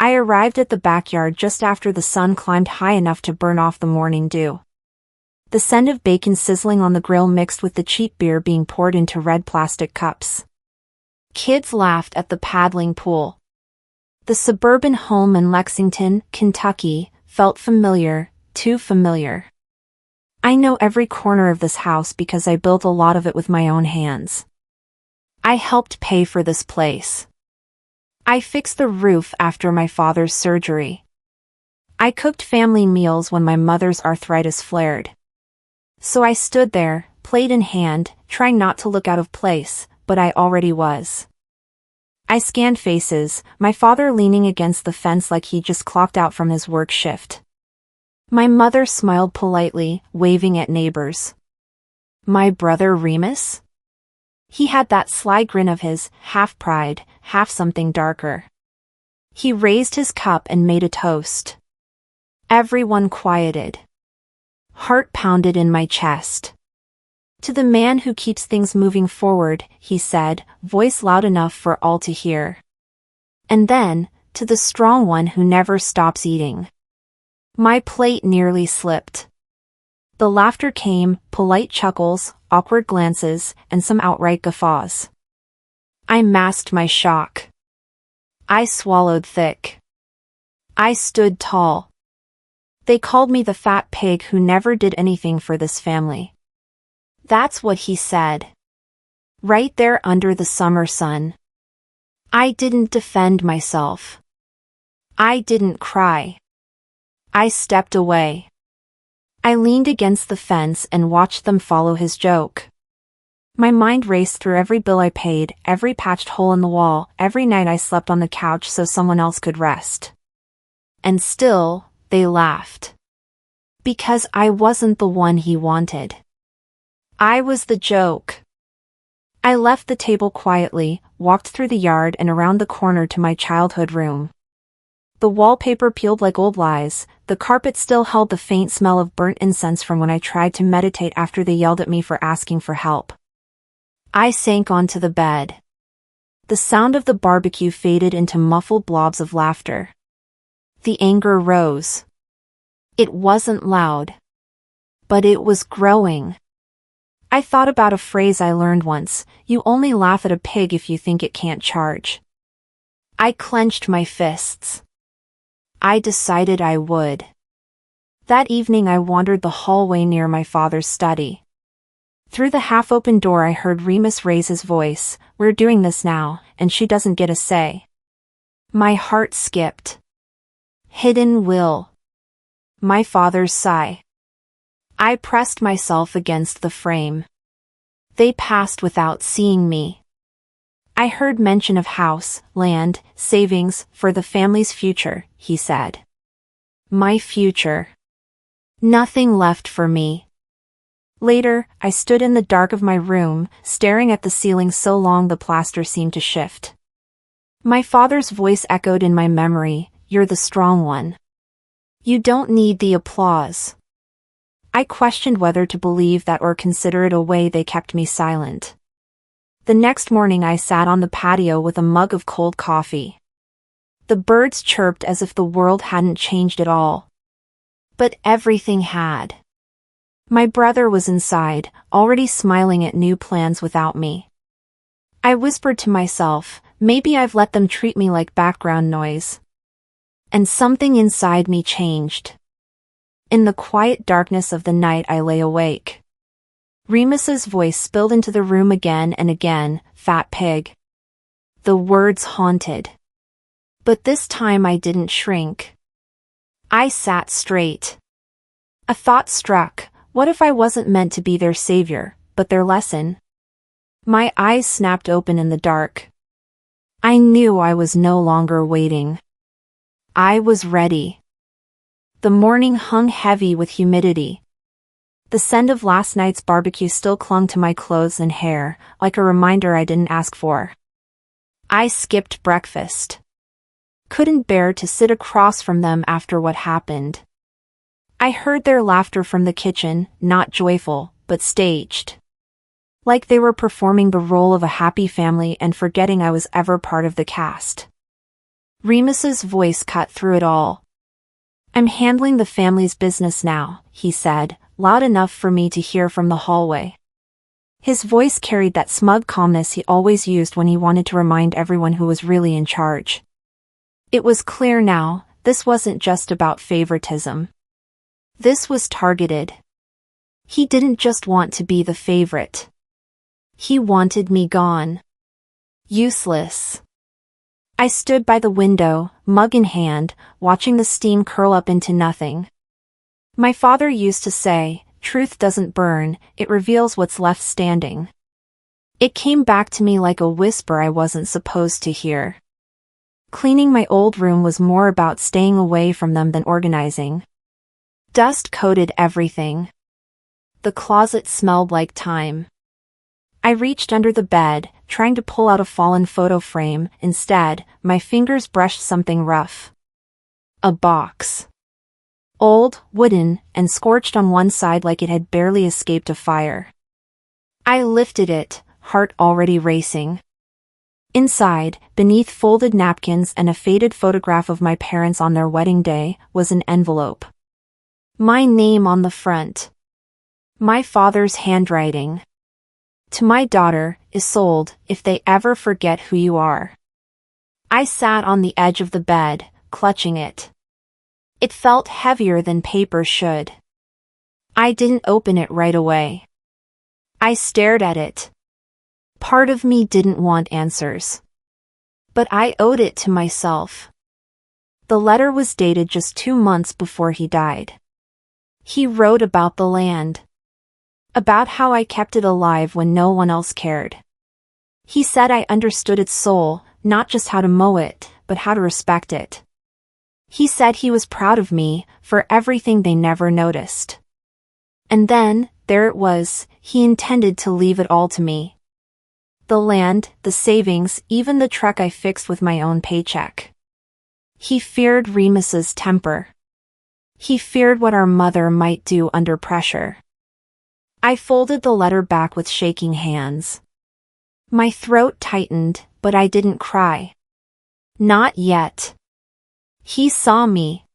I arrived at the backyard just after the sun climbed high enough to burn off the morning dew. The scent of bacon sizzling on the grill mixed with the cheap beer being poured into red plastic cups. Kids laughed at the paddling pool. The suburban home in Lexington, Kentucky, felt familiar, too familiar. I know every corner of this house because I built a lot of it with my own hands. I helped pay for this place. I fixed the roof after my father's surgery. I cooked family meals when my mother's arthritis flared. So I stood there, plate in hand, trying not to look out of place, but I already was. I scanned faces, my father leaning against the fence like he just clocked out from his work shift. My mother smiled politely, waving at neighbors. My brother Remus? He had that sly grin of his, half pride, half something darker. He raised his cup and made a toast. Everyone quieted. Heart pounded in my chest. To the man who keeps things moving forward, he said, voice loud enough for all to hear. And then, to the strong one who never stops eating. My plate nearly slipped. The laughter came, polite chuckles, awkward glances, and some outright guffaws. I masked my shock. I swallowed thick. I stood tall. They called me the fat pig who never did anything for this family. That's what he said. Right there under the summer sun. I didn't defend myself. I didn't cry. I stepped away. I leaned against the fence and watched them follow his joke. My mind raced through every bill I paid, every patched hole in the wall, every night I slept on the couch so someone else could rest. And still, they laughed. Because I wasn't the one he wanted. I was the joke. I left the table quietly, walked through the yard and around the corner to my childhood room. The wallpaper peeled like old lies, the carpet still held the faint smell of burnt incense from when I tried to meditate after they yelled at me for asking for help. I sank onto the bed. The sound of the barbecue faded into muffled blobs of laughter. The anger rose. It wasn't loud. But it was growing. I thought about a phrase I learned once, you only laugh at a pig if you think it can't charge. I clenched my fists. I decided I would. That evening I wandered the hallway near my father's study. Through the half-open door I heard Remus raise his voice, we're doing this now, and she doesn't get a say. My heart skipped. Hidden will. My father's sigh. I pressed myself against the frame. They passed without seeing me. I heard mention of house, land, savings, for the family's future, he said. My future. Nothing left for me. Later, I stood in the dark of my room, staring at the ceiling so long the plaster seemed to shift. My father's voice echoed in my memory, you're the strong one. You don't need the applause. I questioned whether to believe that or consider it a way they kept me silent. The next morning I sat on the patio with a mug of cold coffee. The birds chirped as if the world hadn't changed at all. But everything had. My brother was inside, already smiling at new plans without me. I whispered to myself, maybe I've let them treat me like background noise. And something inside me changed. In the quiet darkness of the night I lay awake. Remus's voice spilled into the room again and again, fat pig. The words haunted. But this time I didn't shrink. I sat straight. A thought struck, what if I wasn't meant to be their savior, but their lesson? My eyes snapped open in the dark. I knew I was no longer waiting. I was ready. The morning hung heavy with humidity. The scent of last night's barbecue still clung to my clothes and hair, like a reminder I didn't ask for. I skipped breakfast. Couldn't bear to sit across from them after what happened. I heard their laughter from the kitchen, not joyful, but staged. Like they were performing the role of a happy family and forgetting I was ever part of the cast. Remus's voice cut through it all. "I'm handling the family's business now," he said, loud enough for me to hear from the hallway. His voice carried that smug calmness he always used when he wanted to remind everyone who was really in charge. It was clear now, this wasn't just about favoritism. This was targeted. He didn't just want to be the favorite. He wanted me gone. Useless. I stood by the window, mug in hand, watching the steam curl up into nothing. My father used to say, "Truth doesn't burn, it reveals what's left standing." It came back to me like a whisper I wasn't supposed to hear. Cleaning my old room was more about staying away from them than organizing. Dust coated everything. The closet smelled like time. I reached under the bed, trying to pull out a fallen photo frame. Instead, my fingers brushed something rough. A box. Old, wooden, and scorched on one side like it had barely escaped a fire. I lifted it, heart already racing. Inside, beneath folded napkins and a faded photograph of my parents on their wedding day, was an envelope. My name on the front. My father's handwriting. "To my daughter, Isolde, if they ever forget who you are." I sat on the edge of the bed, clutching it. It felt heavier than paper should. I didn't open it right away. I stared at it. Part of me didn't want answers. But I owed it to myself. The letter was dated just 2 months before he died. He wrote about the land. About how I kept it alive when no one else cared. He said I understood its soul, not just how to mow it, but how to respect it. He said he was proud of me, for everything they never noticed. And then, there it was, he intended to leave it all to me. The land, the savings, even the truck I fixed with my own paycheck. He feared Remus's temper. He feared what our mother might do under pressure. I folded the letter back with shaking hands. My throat tightened, but I didn't cry. Not yet. He saw me.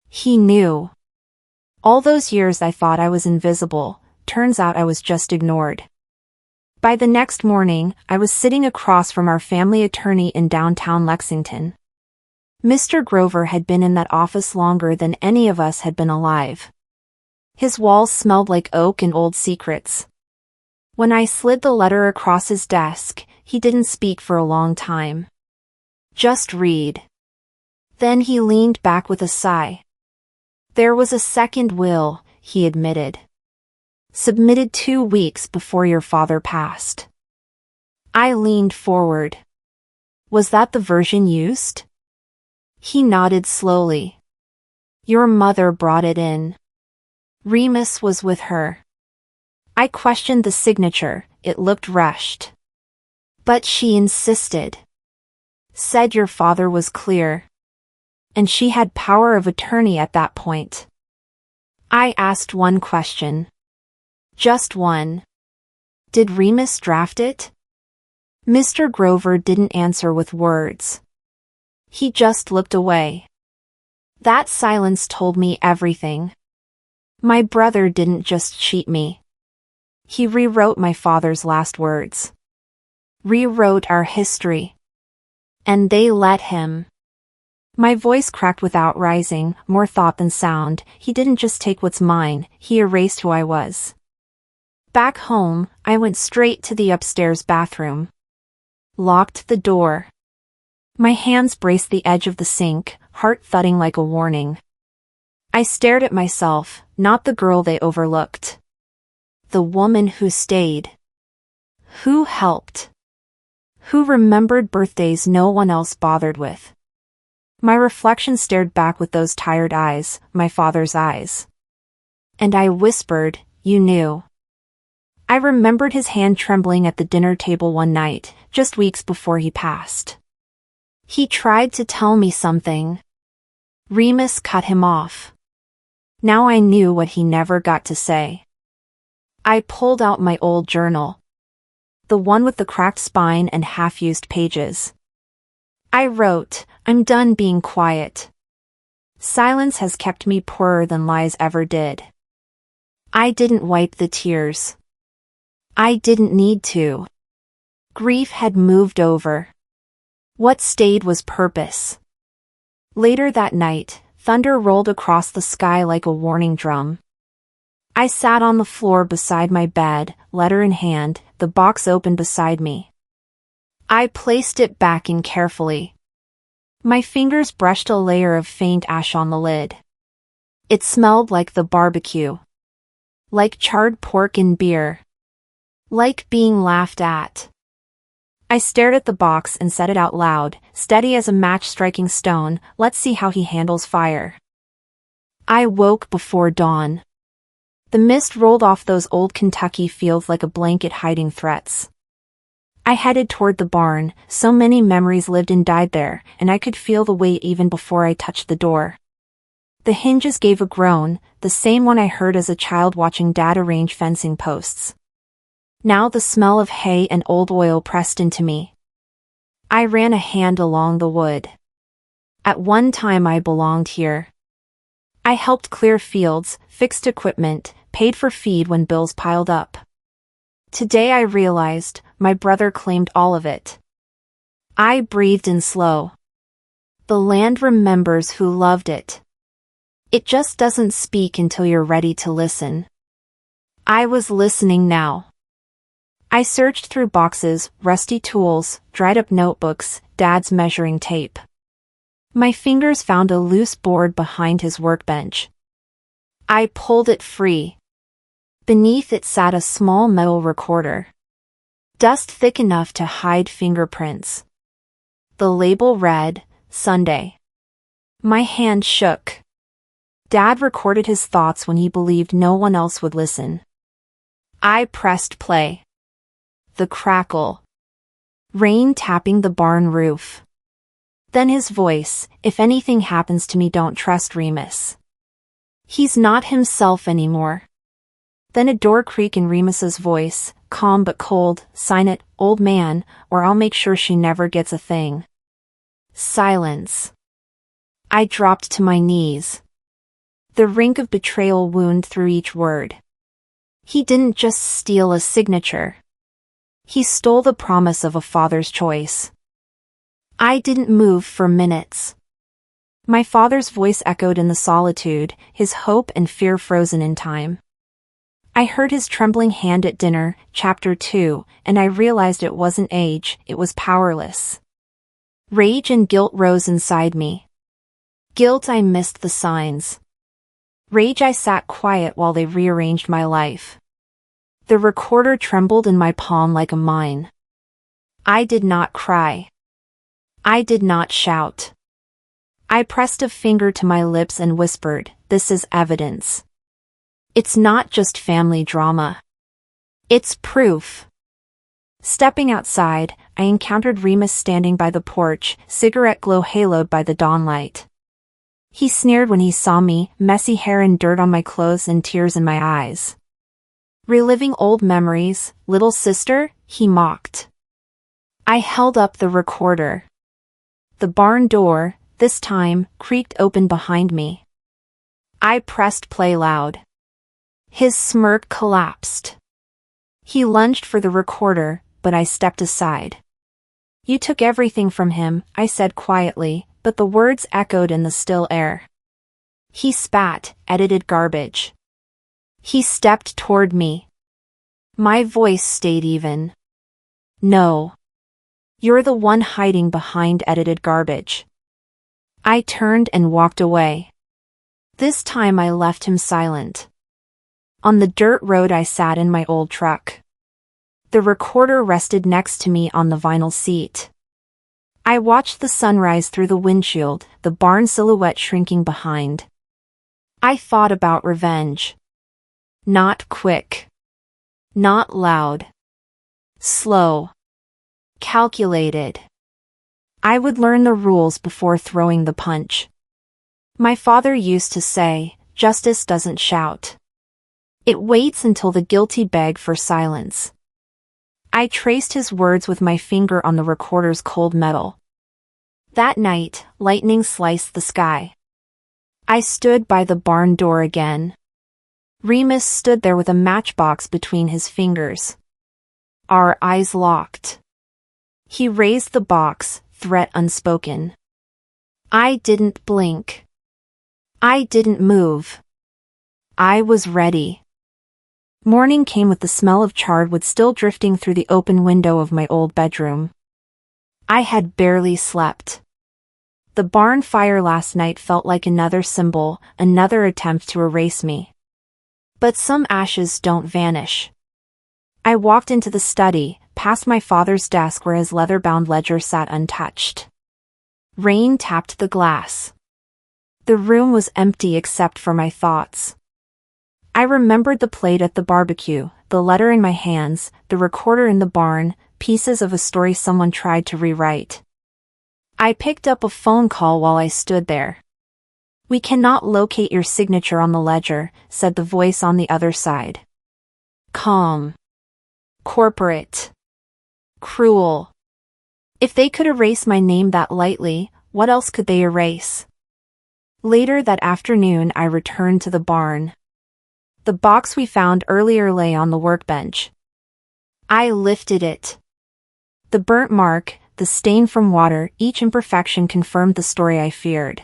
He knew. All those years I thought I was invisible, turns out I was just ignored. By the next morning, I was sitting across from our family attorney in downtown Lexington. Mr. Grover had been in that office longer than any of us had been alive. His walls smelled like oak and old secrets. When I slid the letter across his desk, he didn't speak for a long time. "Just read." Then he leaned back with a sigh. "There was a second will," he admitted. "Submitted 2 weeks before your father passed." I leaned forward. "Was that the version used?" He nodded slowly. "Your mother brought it in. Remus was with her." I questioned the signature, it looked rushed. "But she insisted. Said your father was clear. And she had power of attorney at that point." I asked one question. Just one. "Did Remus draft it?" Mr. Grover didn't answer with words. He just looked away. That silence told me everything. My brother didn't just cheat me. He rewrote my father's last words. Rewrote our history. And they let him. My voice cracked without rising, more thought than sound. He didn't just take what's mine, he erased who I was. Back home, I went straight to the upstairs bathroom. Locked the door. My hands braced the edge of the sink, heart thudding like a warning. I stared at myself, not the girl they overlooked. The woman who stayed. Who helped. Who remembered birthdays no one else bothered with. My reflection stared back with those tired eyes, my father's eyes. And I whispered, "You knew." I remembered his hand trembling at the dinner table one night, just weeks before he passed. He tried to tell me something. Remus cut him off. Now I knew what he never got to say. I pulled out my old journal. The one with the cracked spine and half-used pages. I wrote, "I'm done being quiet. Silence has kept me poorer than lies ever did." I didn't wipe the tears. I didn't need to. Grief had moved over. What stayed was purpose. Later that night, thunder rolled across the sky like a warning drum. I sat on the floor beside my bed, letter in hand, the box open beside me. I placed it back in carefully. My fingers brushed a layer of faint ash on the lid. It smelled like the barbecue. Like charred pork and beer. Like being laughed at. I stared at the box and said it out loud, steady as a match striking stone, "Let's see how he handles fire." I woke before dawn. The mist rolled off those old Kentucky fields like a blanket hiding threats. I headed toward the barn, so many memories lived and died there, and I could feel the weight even before I touched the door. The hinges gave a groan, the same one I heard as a child watching Dad arrange fencing posts. Now the smell of hay and old oil pressed into me. I ran a hand along the wood. At one time I belonged here. I helped clear fields, fixed equipment, paid for feed when bills piled up. Today I realized, my brother claimed all of it. I breathed in slow. The land remembers who loved it. It just doesn't speak until you're ready to listen. I was listening now. I searched through boxes, rusty tools, dried-up notebooks, Dad's measuring tape. My fingers found a loose board behind his workbench. I pulled it free. Beneath it sat a small metal recorder. Dust thick enough to hide fingerprints. The label read, "Sunday." My hand shook. Dad recorded his thoughts when he believed no one else would listen. I pressed play. The crackle. Rain tapping the barn roof. Then his voice, "If anything happens to me, don't trust Remus. He's not himself anymore." Then a door creak in Remus's voice, calm but cold, "Sign it, old man, or I'll make sure she never gets a thing." Silence. I dropped to my knees. The rink of betrayal wound through each word. He didn't just steal a signature. He stole the promise of a father's choice. I didn't move for minutes. My father's voice echoed in the solitude, his hope and fear frozen in time. I heard his trembling hand at dinner, chapter 2, and I realized it wasn't age, it was powerless. Rage and guilt rose inside me. Guilt I missed the signs. Rage I sat quiet while they rearranged my life. The recorder trembled in my palm like a mine. I did not cry. I did not shout. I pressed a finger to my lips and whispered, "This is evidence. It's not just family drama. It's proof." Stepping outside, I encountered Remus standing by the porch, cigarette glow haloed by the dawnlight. He sneered when he saw me, messy hair and dirt on my clothes and tears in my eyes. "Reliving old memories, little sister?" he mocked. I held up the recorder. The barn door, this time, creaked open behind me. I pressed play loud. His smirk collapsed. He lunged for the recorder, but I stepped aside. "You took everything from him," I said quietly, but the words echoed in the still air. He spat, "Edited garbage." He stepped toward me. My voice stayed even. "No. You're the one hiding behind edited garbage." I turned and walked away. This time I left him silent. On the dirt road I sat in my old truck. The recorder rested next to me on the vinyl seat. I watched the sunrise through the windshield, the barn silhouette shrinking behind. I thought about revenge. Not quick. Not loud. Slow. Calculated. I would learn the rules before throwing the punch. My father used to say, "Justice doesn't shout. It waits until the guilty beg for silence." I traced his words with my finger on the recorder's cold metal. That night, lightning sliced the sky. I stood by the barn door again. Remus stood there with a matchbox between his fingers. Our eyes locked. He raised the box, threat unspoken. I didn't blink. I didn't move. I was ready. Morning came with the smell of charred wood still drifting through the open window of my old bedroom. I had barely slept. The barn fire last night felt like another symbol, another attempt to erase me. But some ashes don't vanish. I walked into the study, past my father's desk where his leather-bound ledger sat untouched. Rain tapped the glass. The room was empty except for my thoughts. I remembered the plate at the barbecue, the letter in my hands, the recorder in the barn, pieces of a story someone tried to rewrite. I picked up a phone call while I stood there. "We cannot locate your signature on the ledger," said the voice on the other side. Calm. Corporate. Cruel. If they could erase my name that lightly, what else could they erase? Later that afternoon I returned to the barn. The box we found earlier lay on the workbench. I lifted it. The burnt mark, the stain from water, each imperfection confirmed the story I feared.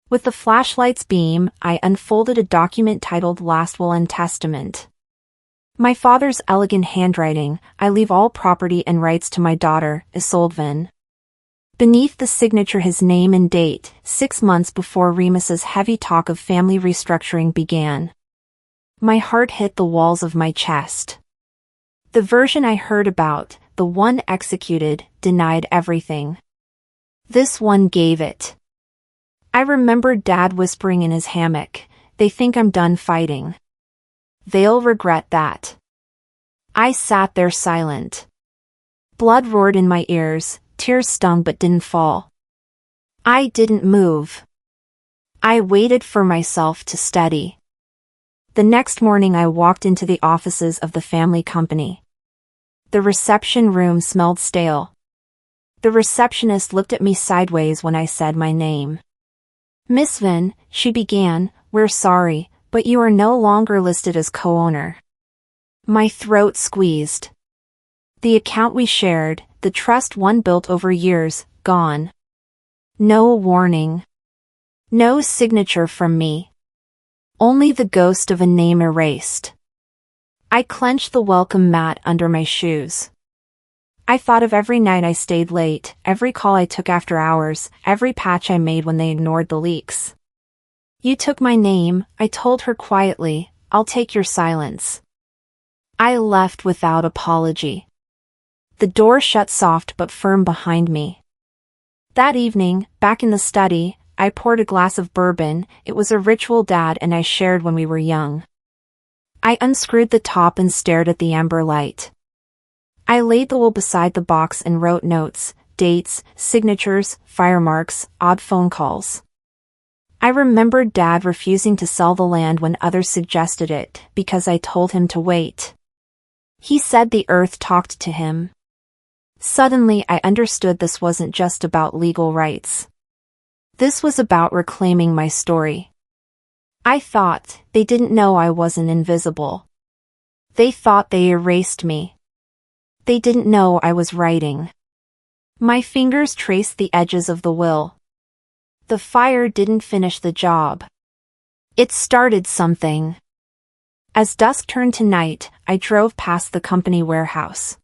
With the flashlight's beam, I unfolded a document titled Last Will and Testament. My father's elegant handwriting, "I leave all property and rights to my daughter, Isolde." Beneath the signature his name and date, 6 months before Remus's heavy talk of family restructuring began. My heart hit the walls of my chest. The version I heard about, the one executed, denied everything. This one gave it. I remembered Dad whispering in his hammock, "They think I'm done fighting. They'll regret that." I sat there silent. Blood roared in my ears, tears stung but didn't fall. I didn't move. I waited for myself to steady. The next morning I walked into the offices of the family company. The reception room smelled stale. The receptionist looked at me sideways when I said my name. "Miss Vin," she began, "we're sorry, but you are no longer listed as co-owner." My throat squeezed. The account we shared, the trust one built over years, gone. No warning. No signature from me. Only the ghost of a name erased. I clenched the welcome mat under my shoes. I thought of every night I stayed late, every call I took after hours, every patch I made when they ignored the leaks. "You took my name," I told her quietly, "I'll take your silence." I left without apology. The door shut soft but firm behind me. That evening, back in the study, I poured a glass of bourbon. It was a ritual Dad and I shared when we were young. I unscrewed the top and stared at the amber light. I laid the will beside the box and wrote notes, dates, signatures, fire marks, odd phone calls. I remembered Dad refusing to sell the land when others suggested it, because I told him to wait. He said the earth talked to him. Suddenly I understood this wasn't just about legal rights. This was about reclaiming my story. I thought they didn't know I wasn't invisible. They thought they erased me. They didn't know I was writing. My fingers traced the edges of the will. The fire didn't finish the job. It started something. As dusk turned to night, I drove past the company warehouse.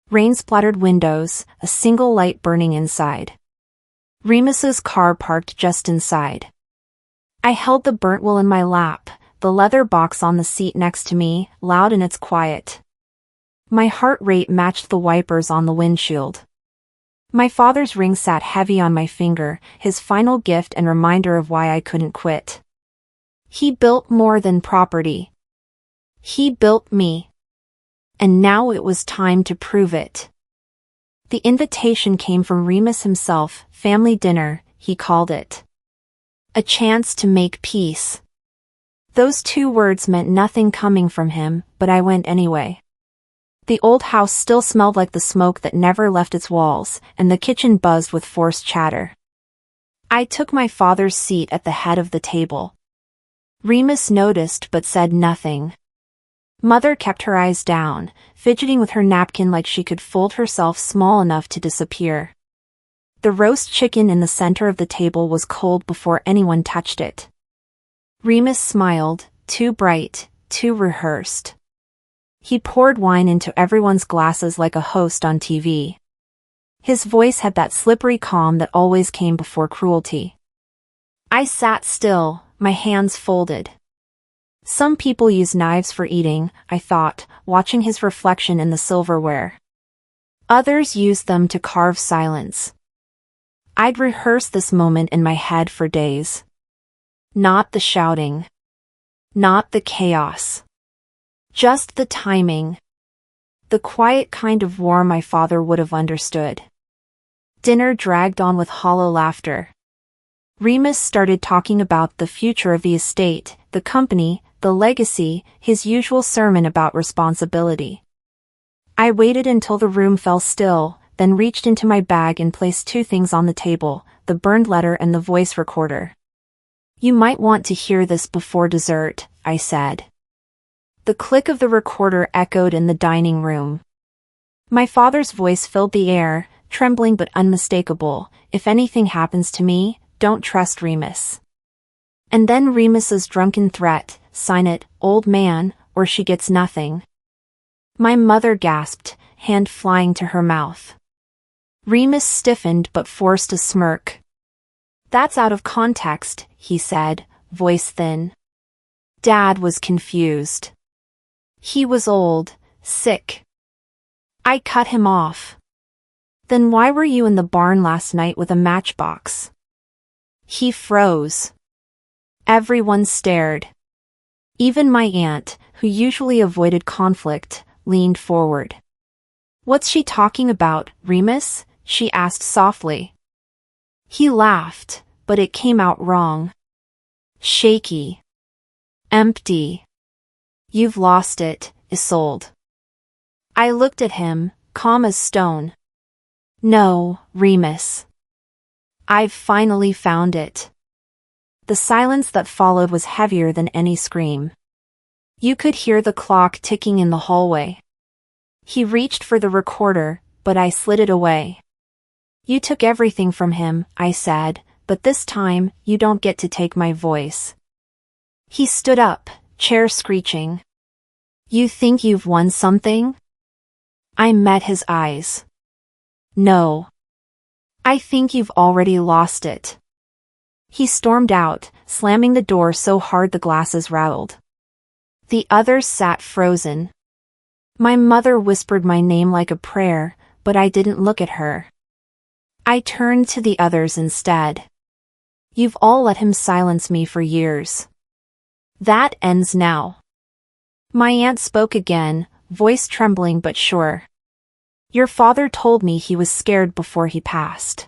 Rain-splattered windows, a single light burning inside. Remus's car parked just inside. I held the burnt will in my lap, the leather box on the seat next to me, loud in its quiet. My heart rate matched the wipers on the windshield. My father's ring sat heavy on my finger, his final gift and reminder of why I couldn't quit. He built more than property. He built me. And now it was time to prove it. The invitation came from Remus himself, family dinner, he called it. A chance to make peace. Those 2 words meant nothing coming from him, but I went anyway. The old house still smelled like the smoke that never left its walls, and the kitchen buzzed with forced chatter. I took my father's seat at the head of the table. Remus noticed but said nothing. Mother kept her eyes down, fidgeting with her napkin like she could fold herself small enough to disappear. The roast chicken in the center of the table was cold before anyone touched it. Remus smiled, too bright, too rehearsed. He poured wine into everyone's glasses like a host on TV. His voice had that slippery calm that always came before cruelty. I sat still, my hands folded. Some people use knives for eating, I thought, watching his reflection in the silverware. Others use them to carve silence. I'd rehearsed this moment in my head for days. Not the shouting. Not the chaos. Just the timing. The quiet kind of war my father would have understood. Dinner dragged on with hollow laughter. Remus started talking about the future of the estate, the company, the legacy, his usual sermon about responsibility. I waited until the room fell still, then reached into my bag and placed two things on the table, the burned letter and the voice recorder. You might want to hear this before dessert, I said. The click of the recorder echoed in the dining room. My father's voice filled the air, trembling but unmistakable. If anything happens to me, don't trust Remus. And then Remus's drunken threat, sign it, old man, or she gets nothing. My mother gasped, hand flying to her mouth. Remus stiffened but forced a smirk. That's out of context, he said, voice thin. Dad was confused. He was old, sick. I cut him off. Then why were you in the barn last night with a matchbox? He froze. Everyone stared. Even my aunt, who usually avoided conflict, leaned forward. What's she talking about, Remus? She asked softly. He laughed, but it came out wrong. Shaky. Empty. You've lost it, Isolde. I looked at him, calm as stone. No, Remus. I've finally found it. The silence that followed was heavier than any scream. You could hear the clock ticking in the hallway. He reached for the recorder, but I slid it away. You took everything from him, I said, but this time, you don't get to take my voice. He stood up, chair screeching. You think you've won something? I met his eyes. No. I think you've already lost it. He stormed out, slamming the door so hard the glasses rattled. The others sat frozen. My mother whispered my name like a prayer, but I didn't look at her. I turned to the others instead. You've all let him silence me for years. That ends now. My aunt spoke again, voice trembling but sure. Your father told me he was scared before he passed.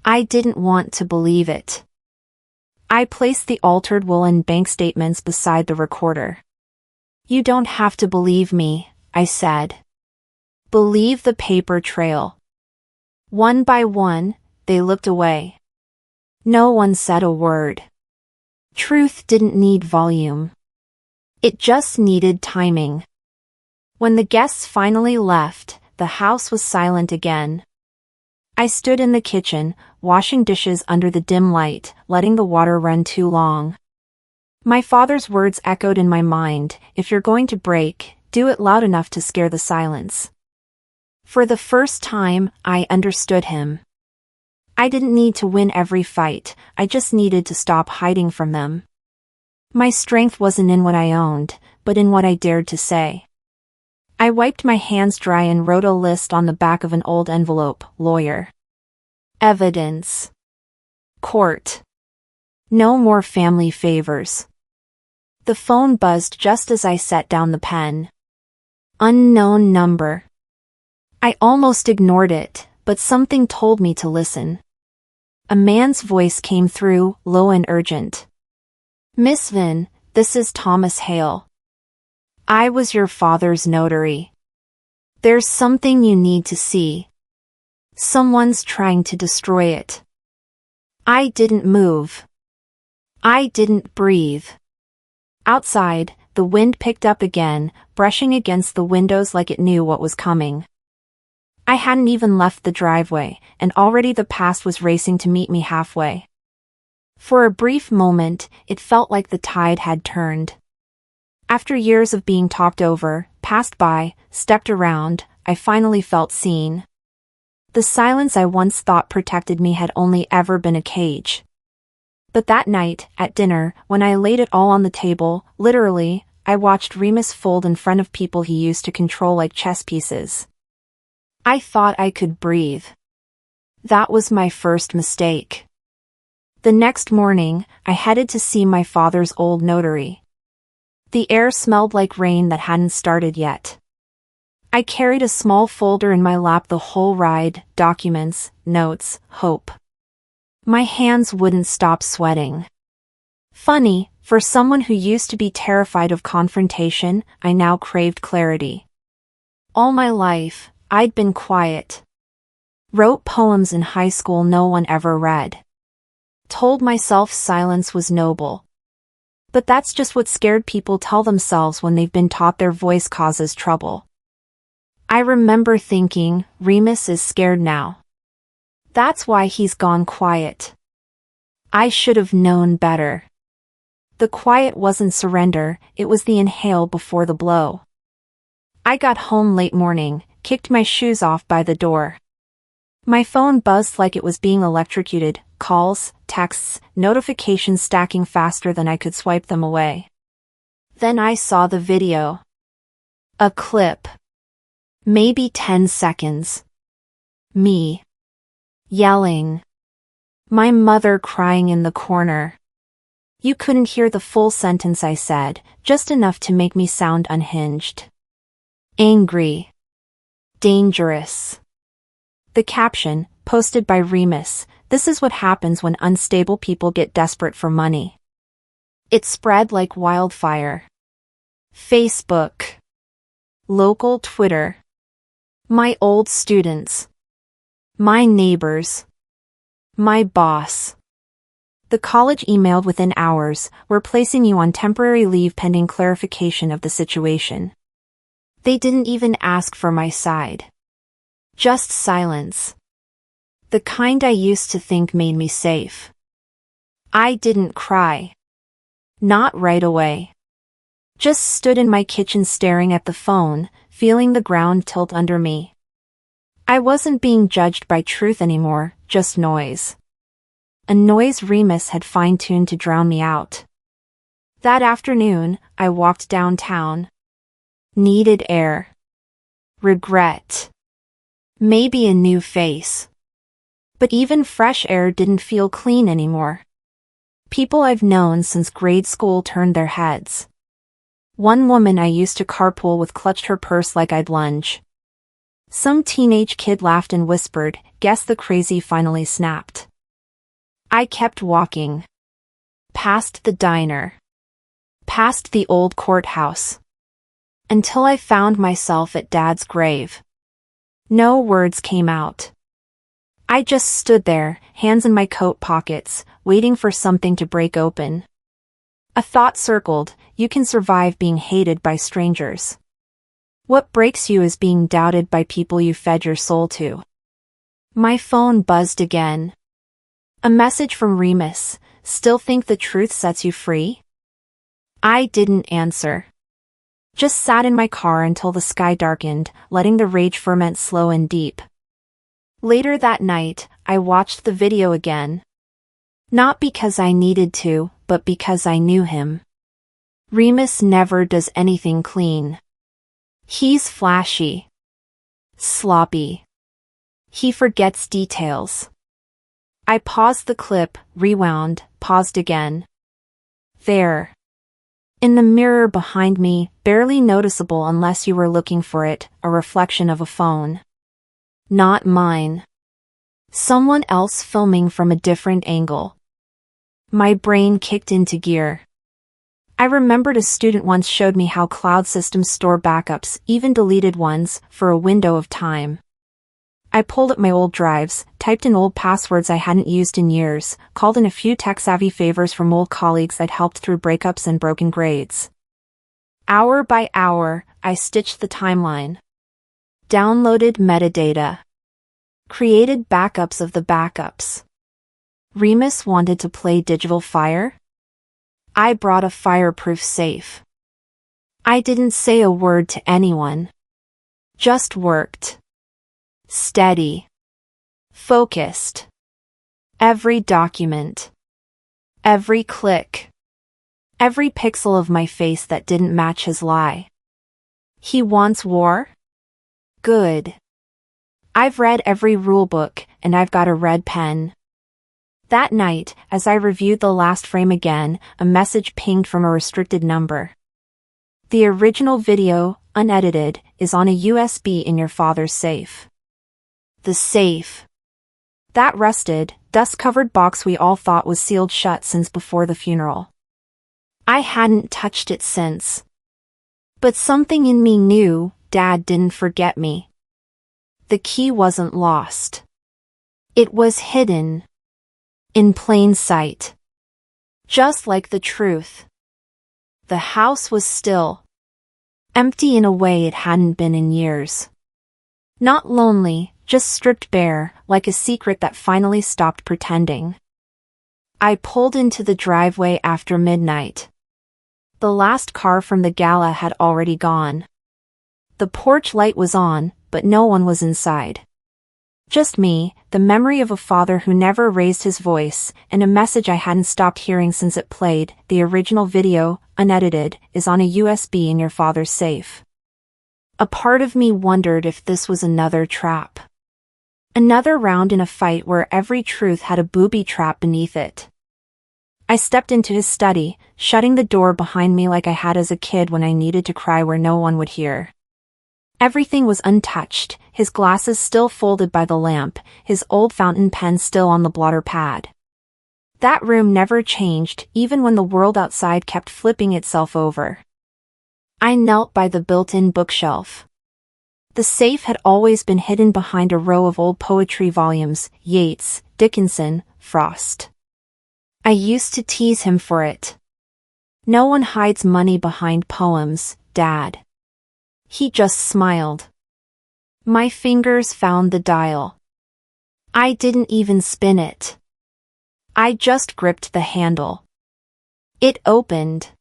I didn't want to believe it. I placed the altered will and bank statements beside the recorder. You don't have to believe me, I said. Believe the paper trail. One by one, they looked away. No one said a word. Truth didn't need volume. It just needed timing. When the guests finally left, the house was silent again. I stood in the kitchen, washing dishes under the dim light, letting the water run too long. My father's words echoed in my mind, if you're going to break, do it loud enough to scare the silence. For the first time, I understood him. I didn't need to win every fight, I just needed to stop hiding from them. My strength wasn't in what I owned, but in what I dared to say. I wiped my hands dry and wrote a list on the back of an old envelope, lawyer. Evidence. Court. No more family favors. The phone buzzed just as I set down the pen. Unknown number. I almost ignored it, but something told me to listen. A man's voice came through, low and urgent. Miss Vin, this is Thomas Hale. I was your father's notary. There's something you need to see. Someone's trying to destroy it. I didn't move. I didn't breathe. Outside, the wind picked up again, brushing against the windows like it knew what was coming. I hadn't even left the driveway, and already the past was racing to meet me halfway. For a brief moment, it felt like the tide had turned. After years of being talked over, passed by, stepped around, I finally felt seen. The silence I once thought protected me had only ever been a cage. But that night, at dinner, when I laid it all on the table, literally, I watched Remus fold in front of people he used to control like chess pieces. I thought I could breathe. That was my first mistake. The next morning, I headed to see my father's old notary. The air smelled like rain that hadn't started yet. I carried a small folder in my lap the whole ride, documents, notes, hope. My hands wouldn't stop sweating. Funny, for someone who used to be terrified of confrontation, I now craved clarity. All my life, I'd been quiet. Wrote poems in high school no one ever read. Told myself silence was noble. But that's just what scared people tell themselves when they've been taught their voice causes trouble. I remember thinking, Remus is scared now. That's why he's gone quiet. I should have known better. The quiet wasn't surrender, it was the inhale before the blow. I got home late morning, kicked my shoes off by the door. My phone buzzed like it was being electrocuted, calls, texts, notifications stacking faster than I could swipe them away. Then I saw the video. A clip. Maybe 10 seconds. Me. Yelling. My mother crying in the corner. You couldn't hear the full sentence I said, just enough to make me sound unhinged. Angry. Dangerous. The caption, posted by Remus, "This is what happens when unstable people get desperate for money." It spread like wildfire. Facebook. Local Twitter. My old students. My neighbors. My boss. The college emailed within hours, "We're placing you on temporary leave pending clarification of the situation." They didn't even ask for my side. Just silence. The kind I used to think made me safe. I didn't cry. Not right away. Just stood in my kitchen staring at the phone, feeling the ground tilt under me. I wasn't being judged by truth anymore, just noise. A noise Remus had fine-tuned to drown me out. That afternoon, I walked downtown. Needed air. Regret. Maybe a new face. But even fresh air didn't feel clean anymore. People I've known since grade school turned their heads. One woman I used to carpool with clutched her purse like I'd lunge. Some teenage kid laughed and whispered, "Guess the crazy finally snapped." I kept walking. Past the diner. Past the old courthouse. Until I found myself at Dad's grave. No words came out. I just stood there, hands in my coat pockets, waiting for something to break open. A thought circled, you can survive being hated by strangers. What breaks you is being doubted by people you fed your soul to. My phone buzzed again. A message from Remus, "Still think the truth sets you free?" I didn't answer. Just sat in my car until the sky darkened, letting the rage ferment slow and deep. Later that night, I watched the video again. Not because I needed to, but because I knew him. Remus never does anything clean. He's flashy. Sloppy. He forgets details. I paused the clip, rewound, paused again. There. In the mirror behind me, barely noticeable unless you were looking for it, a reflection of a phone. Not mine. Someone else filming from a different angle. My brain kicked into gear. I remembered a student once showed me how cloud systems store backups, even deleted ones, for a window of time. I pulled up my old drives, typed in old passwords I hadn't used in years, called in a few tech-savvy favors from old colleagues I'd helped through breakups and broken grades. Hour by hour, I stitched the timeline. Downloaded metadata. Created backups of the backups. Remus wanted to play Digital Fire? I brought a fireproof safe. I didn't say a word to anyone. Just worked. Steady. Focused. Every document. Every click. Every pixel of my face that didn't match his lie. He wants war? Good. I've read every rulebook, and I've got a red pen. That night, as I reviewed the last frame again, a message pinged from a restricted number. The original video, unedited, is on a USB in your father's safe. The safe. That rusted, dust-covered box we all thought was sealed shut since before the funeral. I hadn't touched it since. But something in me knew Dad didn't forget me. The key wasn't lost. It was hidden. In plain sight. Just like the truth. The house was still. Empty in a way it hadn't been in years. Not lonely, just stripped bare, like a secret that finally stopped pretending. I pulled into the driveway after midnight. The last car from the gala had already gone. The porch light was on, but no one was inside. Just me, the memory of a father who never raised his voice, and a message I hadn't stopped hearing since it played. The original video, unedited, is on a USB in your father's safe. A part of me wondered if this was another trap. Another round in a fight where every truth had a booby trap beneath it. I stepped into his study, shutting the door behind me like I had as a kid when I needed to cry where no one would hear. Everything was untouched, his glasses still folded by the lamp, his old fountain pen still on the blotter pad. That room never changed, even when the world outside kept flipping itself over. I knelt by the built-in bookshelf. The safe had always been hidden behind a row of old poetry volumes, Yeats, Dickinson, Frost. I used to tease him for it. No one hides money behind poems, Dad. He just smiled. My fingers found the dial. I didn't even spin it. I just gripped the handle. It opened.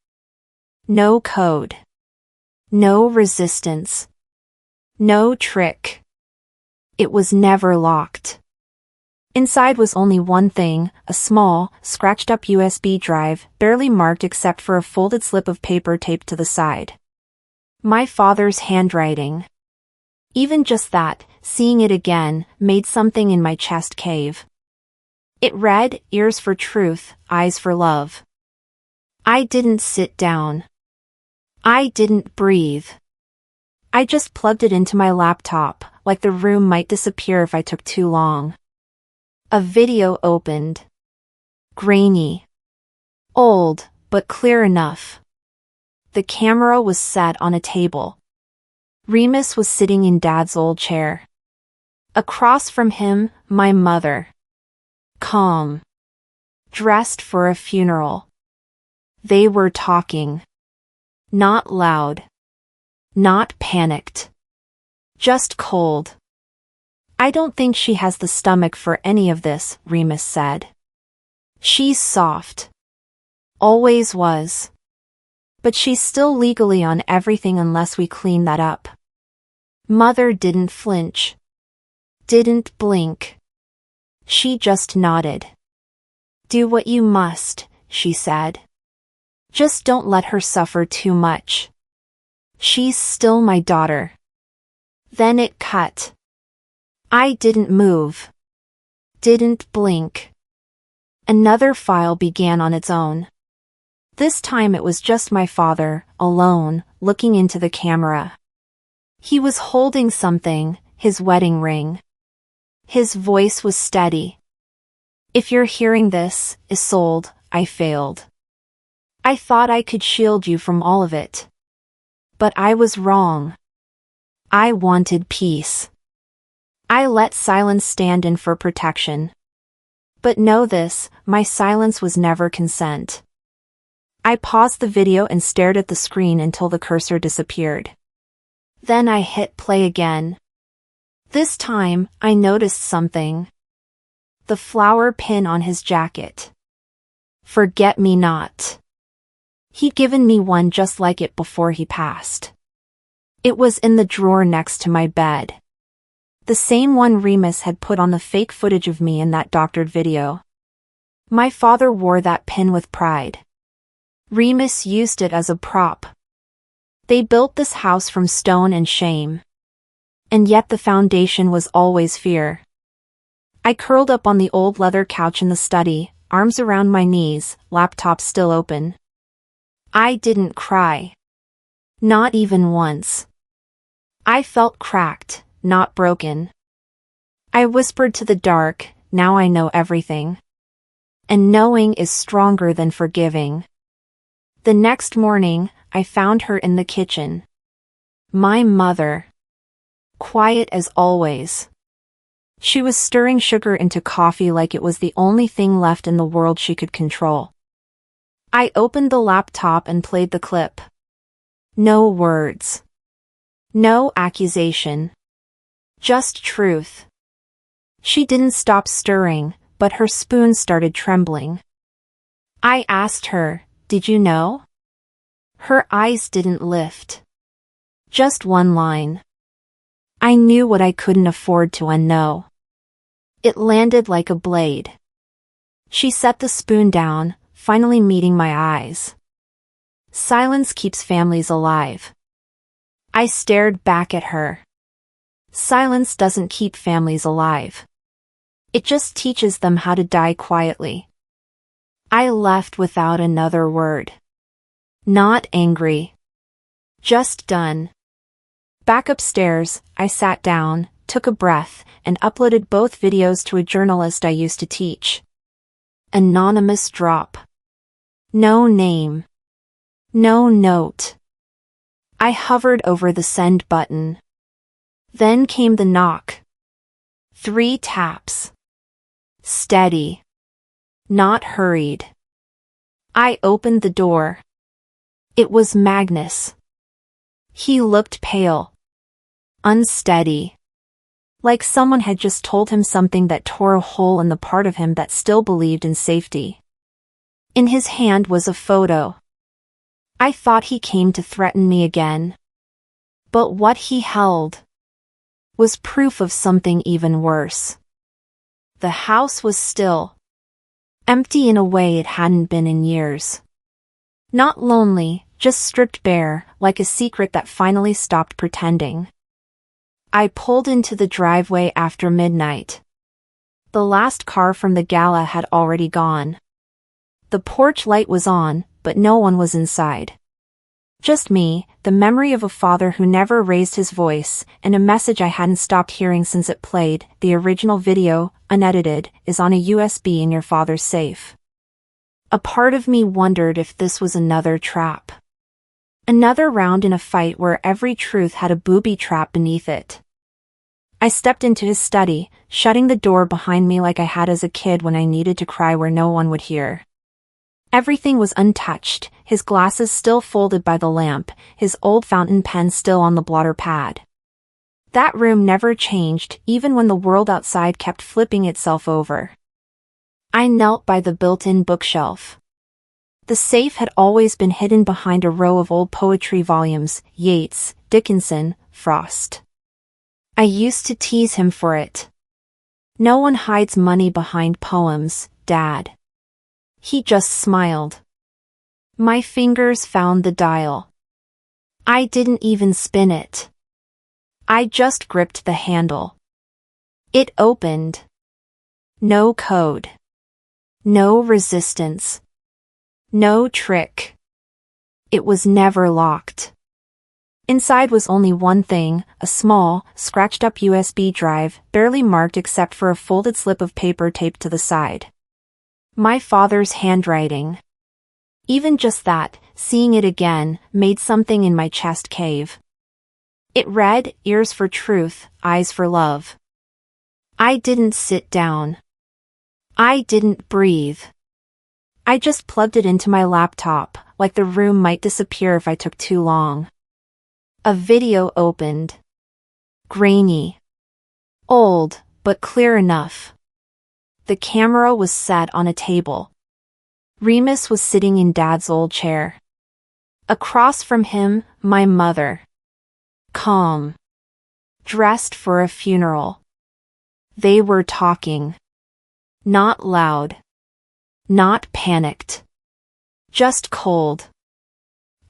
No code. No resistance. No trick. It was never locked. Inside was only one thing, a small, scratched-up USB drive, barely marked except for a folded slip of paper taped to the side. My father's handwriting. Even just that, seeing it again, made something in my chest cave. It read, ears for truth, eyes for love. I didn't sit down. I didn't breathe. I just plugged it into my laptop, like the room might disappear if I took too long. A video opened. Grainy. Old, but clear enough. The camera was set on a table. Remus was sitting in Dad's old chair. Across from him, my mother. Calm. Dressed for a funeral. They were talking. Not loud. Not panicked. Just cold. I don't think she has the stomach for any of this, Remus said. She's soft. Always was. But she's still legally on everything unless we clean that up. Mother didn't flinch. Didn't blink. She just nodded. Do what you must, she said. Just don't let her suffer too much. She's still my daughter. Then it cut. I didn't move. Didn't blink. Another file began on its own. This time it was just my father, alone, looking into the camera. He was holding something, his wedding ring. His voice was steady. If you're hearing this, Isolde, I failed. I thought I could shield you from all of it. But I was wrong. I wanted peace. I let silence stand in for protection. But know this, my silence was never consent. I paused the video and stared at the screen until the cursor disappeared. Then I hit play again. This time, I noticed something. The flower pin on his jacket. Forget-me-not. He'd given me one just like it before he passed. It was in the drawer next to my bed. The same one Remus had put on the fake footage of me in that doctored video. My father wore that pin with pride. Remus used it as a prop. They built this house from stone and shame. And yet the foundation was always fear. I curled up on the old leather couch in the study, arms around my knees, laptop still open. I didn't cry. Not even once. I felt cracked, not broken. I whispered to the dark, now I know everything. And knowing is stronger than forgiving. The next morning, I found her in the kitchen. My mother. Quiet as always. She was stirring sugar into coffee like it was the only thing left in the world she could control. I opened the laptop and played the clip. No words. No accusation. Just truth. She didn't stop stirring, but her spoon started trembling. I asked her, "Did you know?" Her eyes didn't lift. Just one line. I knew what I couldn't afford to unknow. It landed like a blade. She set the spoon down, finally meeting my eyes. Silence keeps families alive. I stared back at her. Silence doesn't keep families alive. It just teaches them how to die quietly. I left without another word. Not angry. Just done. Back upstairs, I sat down, took a breath, and uploaded both videos to a journalist I used to teach. Anonymous drop. No name. No note. I hovered over the send button. Then came the knock. 3 taps. Steady. Not hurried. I opened the door. It was Magnus. He looked pale. Unsteady. Like someone had just told him something that tore a hole in the part of him that still believed in safety. In his hand was a photo. I thought he came to threaten me again. But what he held was proof of something even worse. The house was still. Empty in a way it hadn't been in years. Not lonely, just stripped bare, like a secret that finally stopped pretending. I pulled into the driveway after midnight. The last car from the gala had already gone. The porch light was on, but no one was inside. Just me, the memory of a father who never raised his voice, and a message I hadn't stopped hearing since it played. The original video, unedited, is on a USB in your father's safe. A part of me wondered if this was another trap. Another round in a fight where every truth had a booby trap beneath it. I stepped into his study, shutting the door behind me like I had as a kid when I needed to cry where no one would hear. Everything was untouched, his glasses still folded by the lamp, his old fountain pen still on the blotter pad. That room never changed, even when the world outside kept flipping itself over. I knelt by the built-in bookshelf. The safe had always been hidden behind a row of old poetry volumes, Yeats, Dickinson, Frost. I used to tease him for it. No one hides money behind poems, Dad. He just smiled. My fingers found the dial. I didn't even spin it. I just gripped the handle. It opened. No code. No resistance. No trick. It was never locked. Inside was only one thing, a small, scratched-up USB drive, barely marked except for a folded slip of paper taped to the side. My father's handwriting. Even just that, seeing it again, made something in my chest cave. It read, "Ears for truth, eyes for love." I didn't sit down. I didn't breathe. I just plugged it into my laptop, like the room might disappear if I took too long. A video opened. Grainy. Old, but clear enough. The camera was set on a table. Remus was sitting in Dad's old chair. Across from him, my mother. Calm. Dressed for a funeral. They were talking. Not loud. Not panicked. Just cold.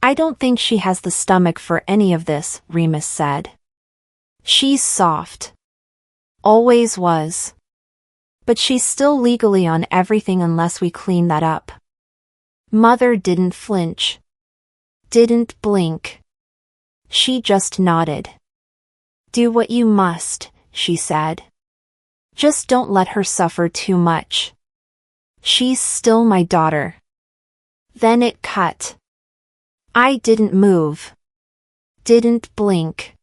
"I don't think she has the stomach for any of this," Remus said. "She's soft. Always was. But she's still legally on everything unless we clean that up." Mother didn't flinch. Didn't blink. She just nodded. "Do what you must," she said. "Just don't let her suffer too much. She's still my daughter." Then it cut. I didn't move. Didn't blink.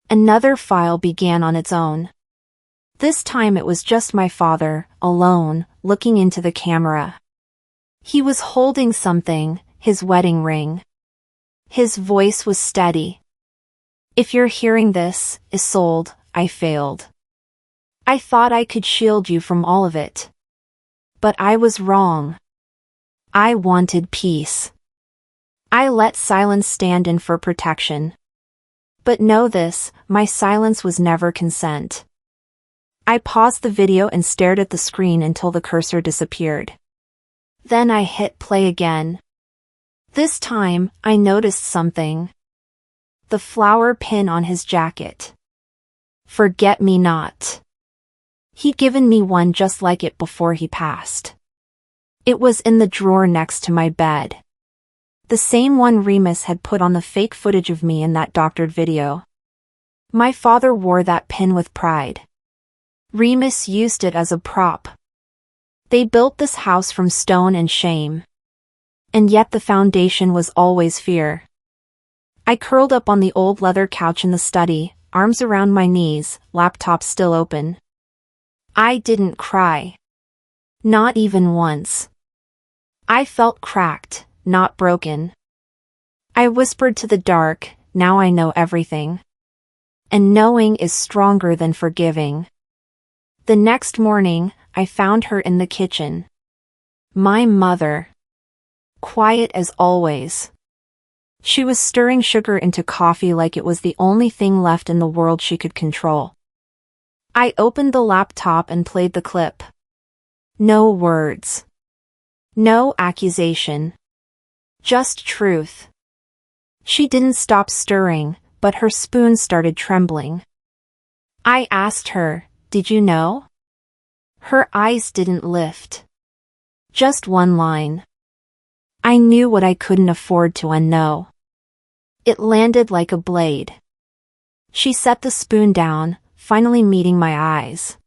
Another file began on its own. This time it was just my father, alone, looking into the camera. He was holding something, his wedding ring. His voice was steady. "If you're hearing this, Isolde, I failed. I thought I could shield you from all of it. But I was wrong. I wanted peace. I let silence stand in for protection. But know this, my silence was never consent." I paused the video and stared at the screen until the cursor disappeared. Then I hit play again. This time, I noticed something. The flower pin on his jacket. Forget-me-not. He'd given me one just like it before he passed. It was in the drawer next to my bed. The same one Remus had put on the fake footage of me in that doctored video. My father wore that pin with pride. Remus used it as a prop. They built this house from stone and shame. And yet the foundation was always fear. I curled up on the old leather couch in the study, arms around my knees, laptop still open. I didn't cry. Not even once. I felt cracked, not broken. I whispered to the dark, "Now I know everything." And knowing is stronger than forgiving. The next morning, I found her in the kitchen. My mother. Quiet as always. She was stirring sugar into coffee like it was the only thing left in the world she could control. I opened the laptop and played the clip. No words. No accusation. Just truth. She didn't stop stirring, but her spoon started trembling. I asked her, "Did you know?" Her eyes didn't lift. Just one line. I knew what I couldn't afford to unknow. It landed like a blade. She set the spoon down, finally meeting my eyes.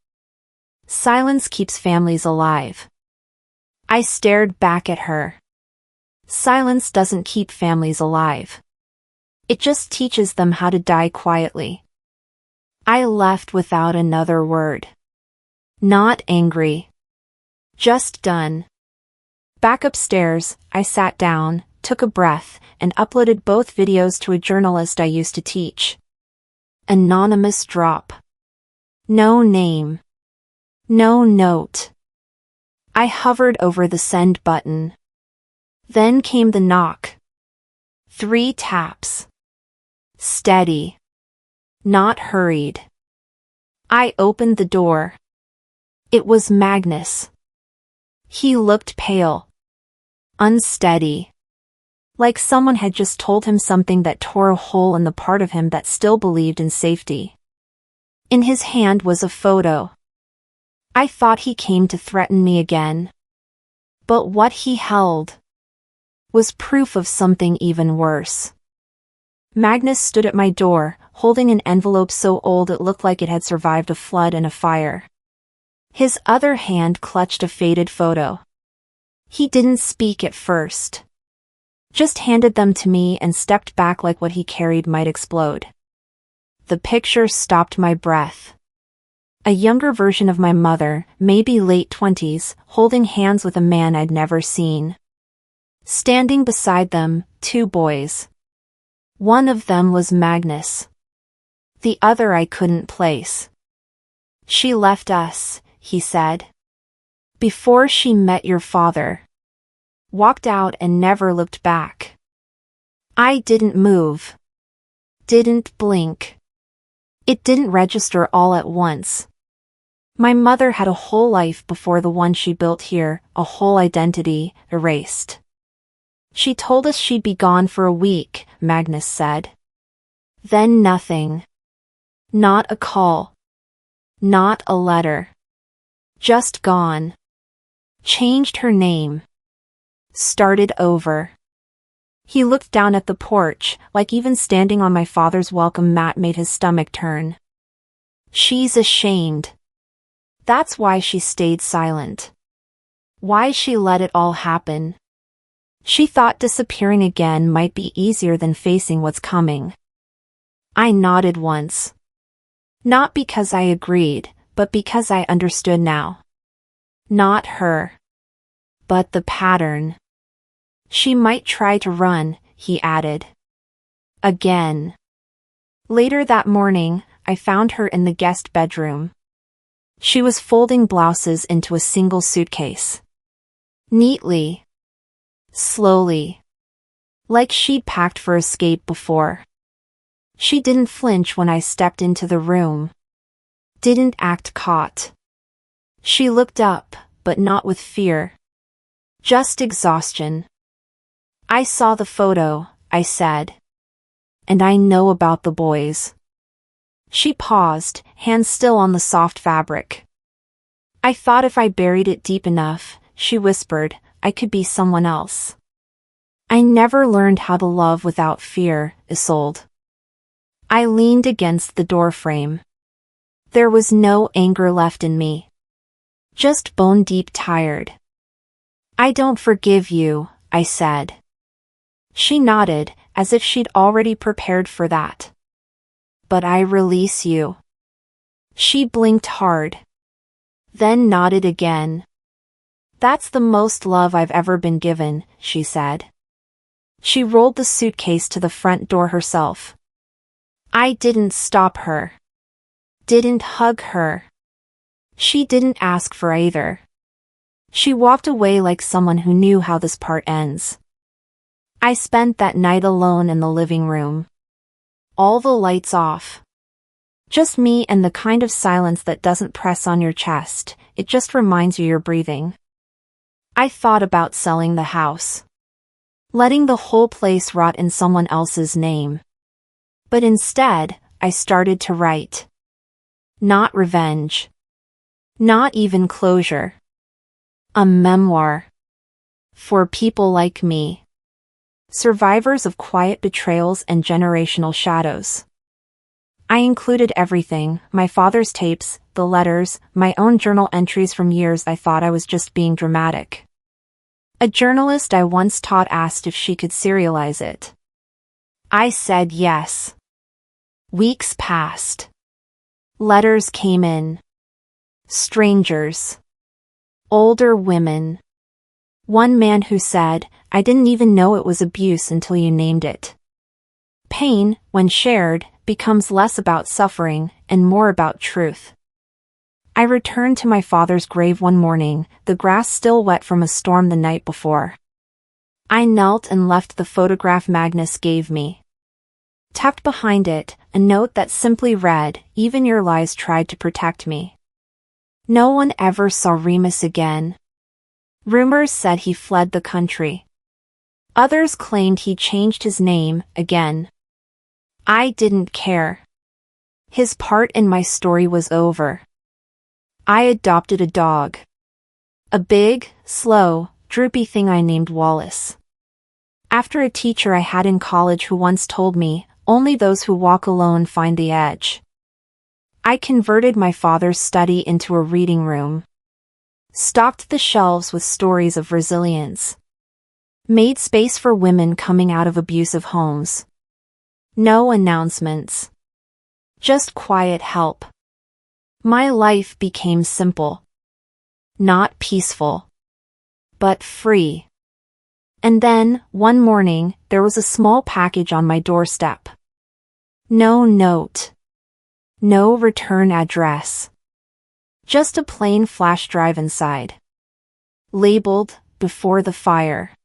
Silence keeps families alive. I stared back at her. Silence doesn't keep families alive. It just teaches them how to die quietly. I left without another word. Not angry. Just done. Back upstairs, I sat down, took a breath, and uploaded both videos to a journalist I used to teach. Anonymous drop. No name. No note. I hovered over the send button. Then came the knock. 3 taps. Steady. Not hurried. I opened the door. It was Magnus. He looked pale. Unsteady. Like someone had just told him something that tore a hole in the part of him that still believed in safety. In his hand was a photo. I thought he came to threaten me again. But what he held was proof of something even worse. Magnus stood at my door, holding an envelope so old it looked like it had survived a flood and a fire. His other hand clutched a faded photo. He didn't speak at first. Just handed them to me and stepped back like what he carried might explode. The picture stopped my breath. A younger version of my mother, maybe late 20s, holding hands with a man I'd never seen. Standing beside them, two boys. One of them was Magnus. The other I couldn't place. She left us, he said. Before she met your father. Walked out and never looked back. I didn't move. Didn't blink. It didn't register all at once. My mother had a whole life before the one she built here, a whole identity, erased. She told us she'd be gone for a week, Magnus said. Then nothing. Not a call. Not a letter. Just gone. Changed her name. Started over. He looked down at the porch, like even standing on my father's welcome mat made his stomach turn. She's ashamed. That's why she stayed silent. Why she let it all happen. She thought disappearing again might be easier than facing what's coming. I nodded once. Not because I agreed, but because I understood now. Not her. But the pattern. She might try to run, he added. Again. Later that morning, I found her in the guest bedroom. She was folding blouses into a single suitcase. Neatly. Slowly. Like she'd packed for escape before. She didn't flinch when I stepped into the room. Didn't act caught. She looked up, but not with fear. Just exhaustion. I saw the photo, I said. And I know about the boys. She paused, hands still on the soft fabric. I thought if I buried it deep enough, she whispered, I could be someone else. I never learned how to love without fear, Isolde. I leaned against the doorframe. There was no anger left in me. Just bone-deep tired. I don't forgive you, I said. She nodded, as if she'd already prepared for that. But I release you. She blinked hard. Then nodded again. That's the most love I've ever been given, she said. She rolled the suitcase to the front door herself. I didn't stop her. Didn't hug her. She didn't ask for either. She walked away like someone who knew how this part ends. I spent that night alone in the living room. All the lights off. Just me and the kind of silence that doesn't press on your chest, it just reminds you you're breathing. I thought about selling the house. Letting the whole place rot in someone else's name. But instead, I started to write. Not revenge. Not even closure. A memoir. For people like me. Survivors of quiet betrayals and generational shadows. I included everything, my father's tapes, the letters, my own journal entries from years I thought I was just being dramatic. A journalist I once taught asked if she could serialize it. I said yes. Weeks passed. Letters came in. Strangers. Older women. One man who said, I didn't even know it was abuse until you named it. Pain, when shared, becomes less about suffering and more about truth. I returned to my father's grave one morning, the grass still wet from a storm the night before. I knelt and left the photograph Magnus gave me. Tucked behind it, a note that simply read, even your lies tried to protect me. No one ever saw Remus again. Rumors said he fled the country. Others claimed he changed his name, again. I didn't care. His part in my story was over. I adopted a dog. A big, slow, droopy thing I named Wallace. After a teacher I had in college who once told me, only those who walk alone find the edge. I converted my father's study into a reading room. Stocked the shelves with stories of resilience. Made space for women coming out of abusive homes. No announcements. Just quiet help. My life became simple. Not peaceful. But free. And then, one morning, there was a small package on my doorstep. No note. No return address. Just a plain flash drive inside. Labeled, "Before the fire."